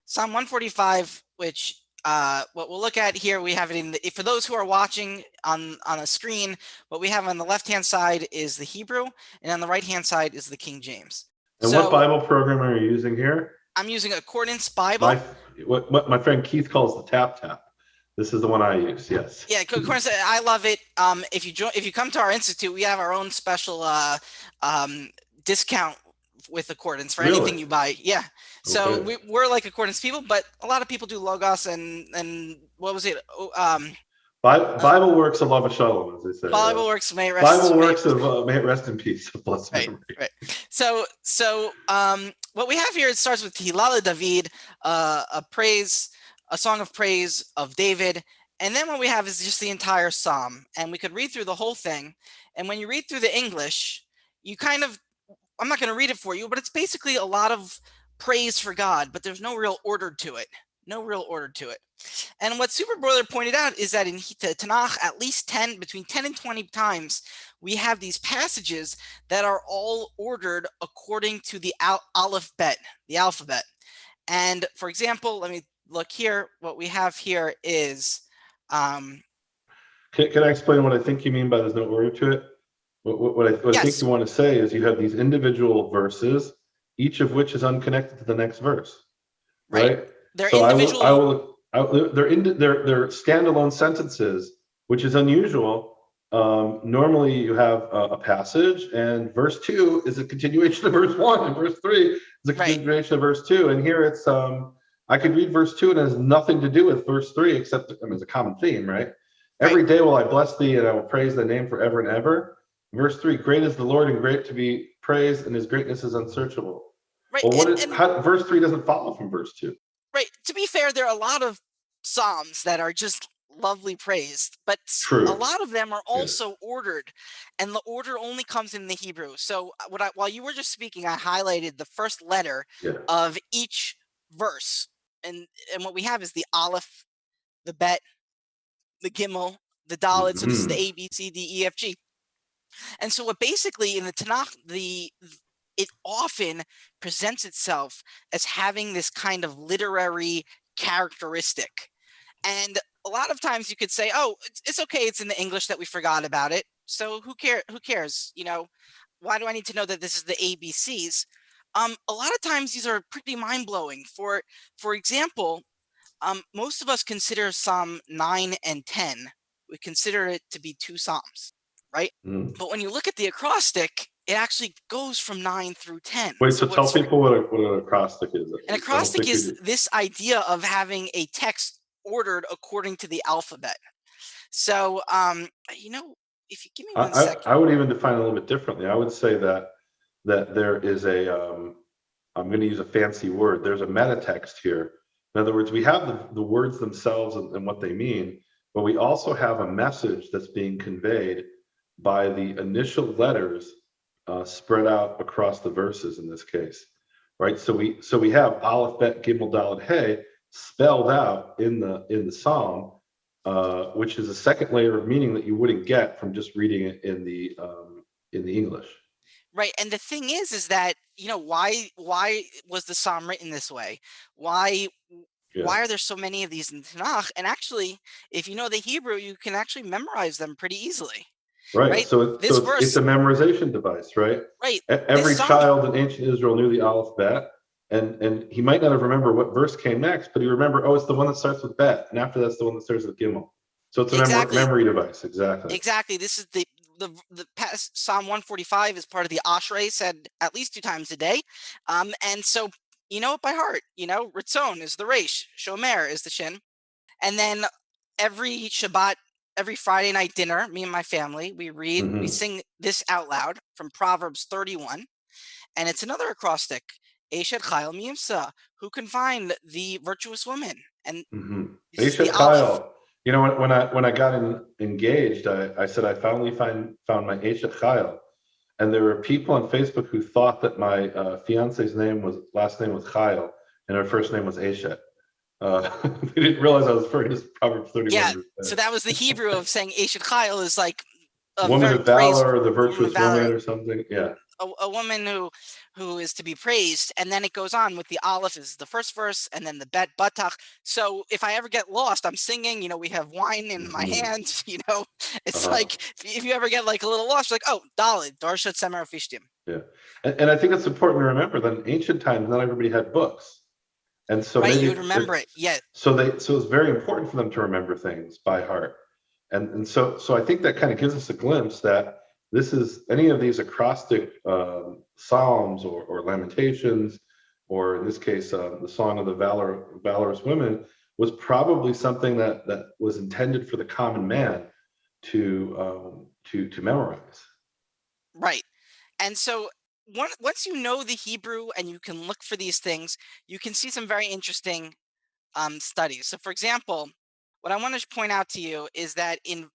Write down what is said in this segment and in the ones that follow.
Psalm 145, which what we'll look at here, we have it for those who are watching on a screen, what we have on the left-hand side is the Hebrew, and on the right-hand side is the King James. And what Bible program are you using here? I'm using Accordance Bible. What my friend Keith calls the Tap Tap. This is the one I use. Yes. Yeah, Accordance. I love it. If you come to our institute, we have our own special discount with Accordance for anything you buy. Yeah. So we're like Accordance people, but a lot of people do Logos and what was it? Bible Works of Lava Shalom, as they say. Bible Works, may it rest. Bible Works of may it rest in peace. Blessed memory. Right. So what we have here, it starts with Hilala David, a song of praise of David. And then what we have is just the entire psalm. And we could read through the whole thing. And when you read through the English, you kind of, I'm not going to read it for you, but it's basically a lot of praise for God, but there's no real order to it. And what Super Broiler pointed out is that in the Tanakh, at least between 10 and 20 times, we have these passages that are all ordered according to the alphabet. And for example, let me look here. What we have here is... Can I explain what I think you mean by there's no order to it? What I think you want to say is you have these individual verses, each of which is unconnected to the next verse, right? They're individual. They're standalone sentences, which is unusual. Normally you have a passage, and verse 2 is a continuation of verse 1, and verse 3 is a continuation of verse 2. And here it's I could read verse 2 and it has nothing to do with verse 3, except it's a common theme, right? Every day will I bless thee, and I will praise thy name forever and ever. Verse 3, great is the Lord and great to be praised, and his greatness is unsearchable. Right. Well, verse 3 doesn't follow from verse 2. Right. To be fair, there are a lot of psalms that are just lovely praised, but a lot of them are also ordered, and the order only comes in the Hebrew. So while you were just speaking, I highlighted the first letter of each verse, and what we have is the Aleph, the Bet, the Gimel, the Dalet. So this is the A, B, C, D, E, F, G. And so what basically in the Tanakh, it often presents itself as having this kind of literary characteristic. And a lot of times you could say, oh, it's okay, it's in the English that we forgot about it. So who cares? Why do I need to know that this is the ABCs? A lot of times these are pretty mind-blowing. For example, most of us consider Psalm 9 and 10. We consider it to be two Psalms, right? But when you look at the acrostic, it actually goes from 9 through 10. Wait, so tell people what an acrostic is. An acrostic is this idea of having a text ordered according to the alphabet. So, if you give me one second. I would even define it a little bit differently. I would say that there is I'm going to use a fancy word. There's a meta text here. In other words, we have the words themselves and what they mean, but we also have a message that's being conveyed by the initial letters spread out across the verses in this case, right? So we have Aleph, Bet, Gimel, Dalet, Hey spelled out in the Psalm, which is a second layer of meaning that you wouldn't get from just reading it in the English. Right, and the thing is that why was the Psalm written this way? Why are there so many of these in Tanakh? And actually, if you know the Hebrew, you can actually memorize them pretty easily. Right. So it's a memorization device, right? Right. Every child in ancient Israel knew the Aleph Bet, and he might not have remembered what verse came next, but he remembered, it's the one that starts with Bet, and after that's the one that starts with Gimel. So it's a memory device. Exactly. Exactly. This is the Psalm 145 is part of the Ashrei, said at least 2 times a day, and so you know it by heart. Ritzon is the Resh, Shomer is the Shin, and then every Shabbat. Every Friday night dinner, me and my family, we read, we sing this out loud from Proverbs 31, and it's another acrostic. Eshet Chayil Miyimsa, who can find the virtuous woman? And Eshet Chayil. When I got engaged, I said I finally found my Eshet Chayil, and there were people on Facebook who thought that my fiance's last name was Chayil, and her first name was Eshet. They didn't realize I was referring to Proverbs 31. Yeah, so that was the Hebrew of saying Eshet Chayil is like a woman of valor, or the virtuous woman or something. Yeah. a woman who is to be praised, and then it goes on with the Aleph is the first verse, and then the Bet Batach. So if I ever get lost, I'm singing. We have wine in my Mhm. hand. It's Uh-huh. like if you ever get like a little lost, you're like, oh, Dalit Darshat Semer Fishtim. Yeah. And I think it's important to remember that in ancient times, not everybody had books. And so Right, maybe you would remember it. Yeah, so it's very important for them to remember things by heart. And so I think that kind of gives us a glimpse that this is any of these acrostic psalms or lamentations, or in this case, the Song of the Valorous Women, was probably something that was intended for the common man to memorize. right. And so once you know the Hebrew and you can look for these things, you can see some very interesting studies. So, for example, what I want to point out to you is that in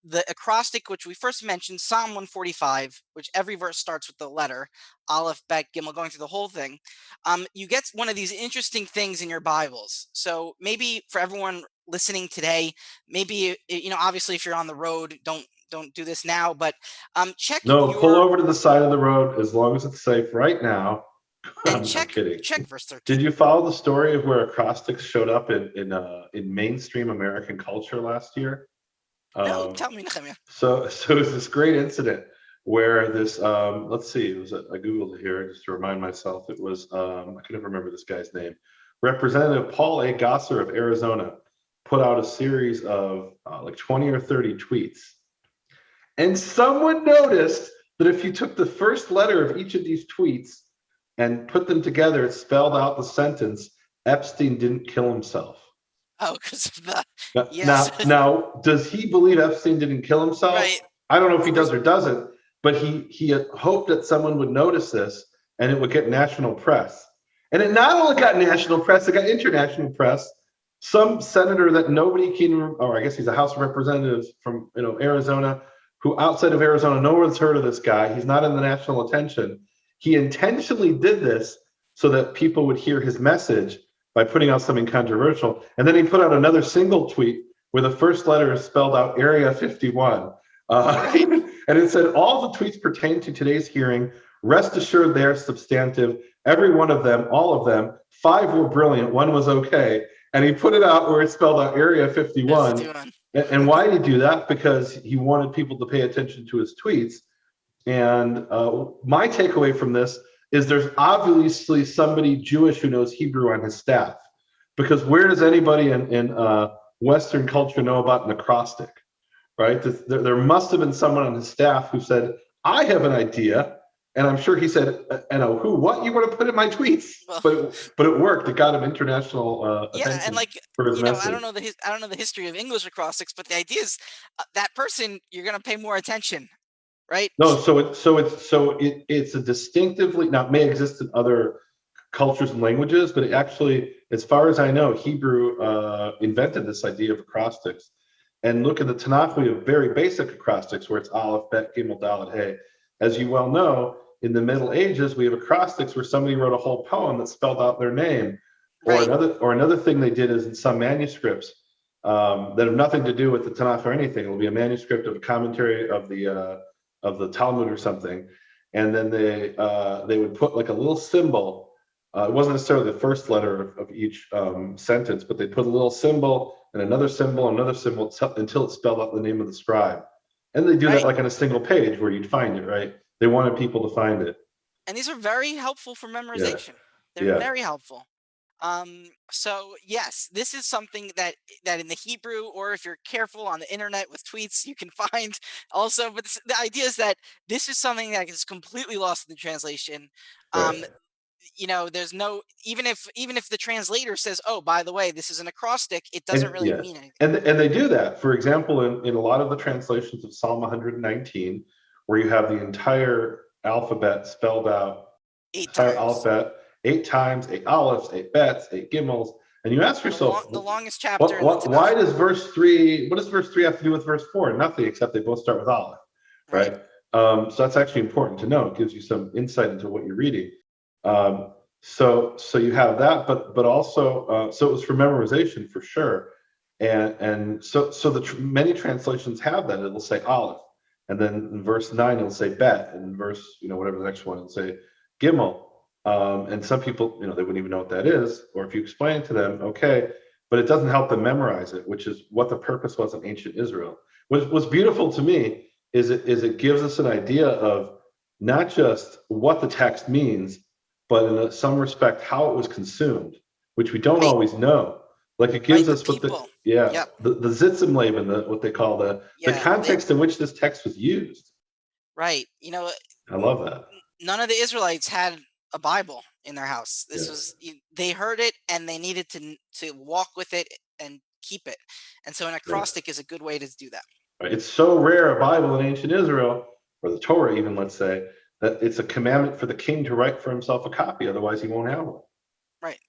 the acrostic, which we first mentioned, Psalm 145, which every verse starts with the letter Aleph, Bet, Gimel, going through the whole thing, you get one of these interesting things in your Bibles. So maybe for everyone listening today, maybe obviously if you're on the road, don't do this now, but check No, pull your over to the side of the road as long as it's safe right now. and I'm kidding. check verse Did 13. you follow the story of where acrostics showed up in mainstream American culture last year? No, Um, tell me, Nehemia. so it was this great incident where this let's see, it was I googled it here just to remind myself. It was I couldn't remember this guy's name. Representative Paul A. Gosser of Arizona put out a series of like 20 or 30 tweets, and someone noticed that if you took the first letter of each of these tweets and put them together, it spelled out the sentence, Epstein didn't kill himself. Oh, because of the Now, yes, now, does he believe Epstein didn't kill himself? right. I don't know if he Of does course, or doesn't, but he had hoped that someone would notice this and it would get national press. And it not only got national press, it got international press. Some senator that nobody can, or I guess he's a House of Representatives from Arizona, who outside of Arizona, no one's heard of this guy. He's not in the national attention. He intentionally did this so that people would hear his message by putting out something controversial. And then he put out another single tweet where the first letter is spelled out Area 51. right. And it said, all the tweets pertain to today's hearing. Rest assured they are substantive. Every one of them, all of them, 5 were brilliant, 1 was okay. And he put it out where it spelled out Area 51. 51. And why did he do that? Because he wanted people to pay attention to his tweets. And my takeaway from this is there's obviously somebody Jewish who knows Hebrew on his staff. Because where does anybody in Western culture know about an acrostic, right? There must have been someone on his staff who said, I have an idea. And I'm sure he said, what you want to put in my tweets? Well, But it worked. It got him international yeah, and attention like for his I don't message. know I don't know the history of English acrostics, but the idea is that person you're gonna pay more attention, right? No, it's a distinctively, now it may exist in other cultures and languages, but it actually, as far as I know, Hebrew invented this idea of acrostics. And look at the Tanakh, we have very basic acrostics where it's Aleph, Bet, Gimel, Dalet, Hey. As you well know, in the Middle Ages, we have acrostics where somebody wrote a whole poem that spelled out their name. Or Right, another thing they did is in some manuscripts that have nothing to do with the Tanakh or anything. It'll be a manuscript of a commentary of the Talmud or something, and then they would put like a little symbol. It wasn't necessarily the first letter of each sentence, but they put a little symbol and another symbol, another symbol until it spelled out the name of the scribe. And they do that right. like on a single page where you'd find it, right? They wanted people to find it. And these are very helpful for Yeah, memorization. They're yeah, very helpful. So yes, this is something that in the Hebrew, or if you're careful on the internet with tweets, you can find also. But the idea is that this is something that is completely lost in the translation. right. Um, there's no even if the translator says, oh, by the way, this is an acrostic, it doesn't And really yeah, mean anything. and they do that. For example, in a lot of the translations of Psalm 119, where you have the entire alphabet spelled out, Eight entire times. alphabet 8 times, 8 Alephs, 8 Bets, 8 Gimels, and you ask yourself, The longest chapter in the why Tanakh. does verse 3? What does verse 3 have to do with verse 4? Nothing, except they both start with Aleph, Right. right? So that's actually important to know. It gives you some insight into what you're reading. So you have that, but also so it was for memorization for sure, and so many translations have that. It'll say Aleph, And then in verse 9, it'll say bet. And in verse, whatever the next one, it'll say gimel. And some people, they wouldn't even know what that is. Or if you explain it to them, okay, but it doesn't help them memorize it, which is what the purpose was in ancient Israel. What's beautiful to me is it gives us an idea of not just what the text means, but in some respect how it was consumed, which we don't Right. always know. Like it Right. gives The us what people. Yep. the Sitzimleben, what they call the Yeah. context in which this text was used. Right. I love that. None of the Israelites had a Bible in their house. This was Yes. they heard it and they needed to walk with it and keep it. And so an Yes. acrostic is a good way to do that. Right. It's so rare a Bible in ancient Israel, or the Torah even, let's say, that it's a commandment for the king to write for himself a copy, otherwise he won't have one. Right.